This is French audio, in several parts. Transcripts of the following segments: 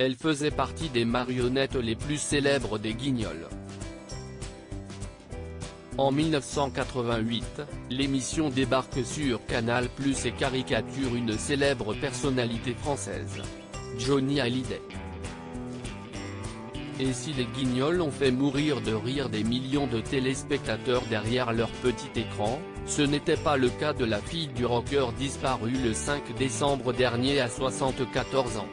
Elle faisait partie des marionnettes les plus célèbres des Guignols. En 1988, l'émission débarque sur Canal+ et caricature une célèbre personnalité française, Johnny Hallyday. Et si les Guignols ont fait mourir de rire des millions de téléspectateurs derrière leur petit écran, ce n'était pas le cas de la fille du rocker disparu le 5 décembre dernier à 74 ans.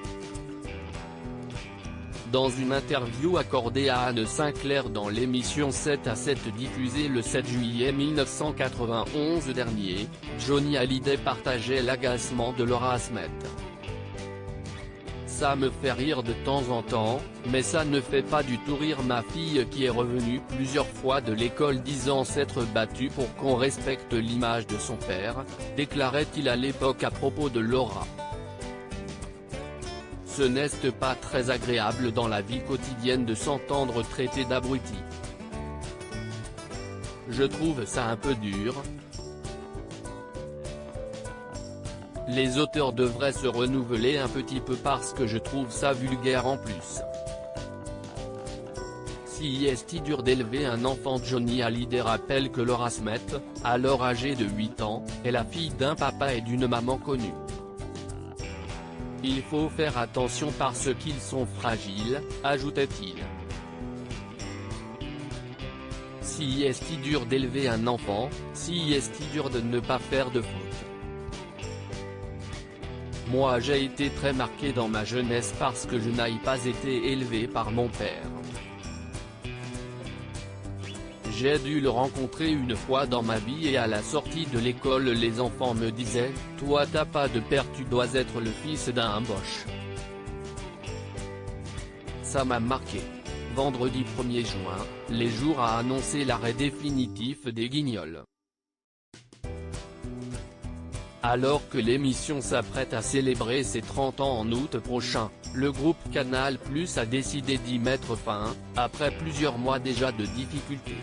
Dans une interview accordée à Anne Sinclair dans l'émission 7 à 7 diffusée le 7 juillet 1991 dernier, Johnny Hallyday partageait l'agacement de Laura Smet. Ça me fait rire de temps en temps, mais ça ne fait pas du tout rire ma fille qui est revenue plusieurs fois de l'école disant s'être battue pour qu'on respecte l'image de son père, déclarait-il à l'époque à propos de Laura. Ce n'est pas très agréable dans la vie quotidienne de s'entendre traiter d'abruti. Je trouve ça un peu dur. Les auteurs devraient se renouveler un petit peu parce que je trouve ça vulgaire en plus. Si est dur d'élever un enfant. Johnny Hallyday rappelle que Laura Smet, alors âgée de 8 ans, est la fille d'un papa et d'une maman connue. Il faut faire attention parce qu'ils sont fragiles, ajoutait-il. Si est dur d'élever un enfant, si est dur de ne pas faire de faute. Moi j'ai été très marqué dans ma jeunesse parce que je n'ai pas été élevé par mon père. J'ai dû le rencontrer une fois dans ma vie et à la sortie de l'école les enfants me disaient « Toi t'as pas de père, tu dois être le fils d'un boche ». Ça m'a marqué. Vendredi 1er juin, Les Jours a annoncé l'arrêt définitif des Guignols. Alors que l'émission s'apprête à célébrer ses 30 ans en août prochain, le groupe Canal+ a décidé d'y mettre fin, après plusieurs mois déjà de difficultés.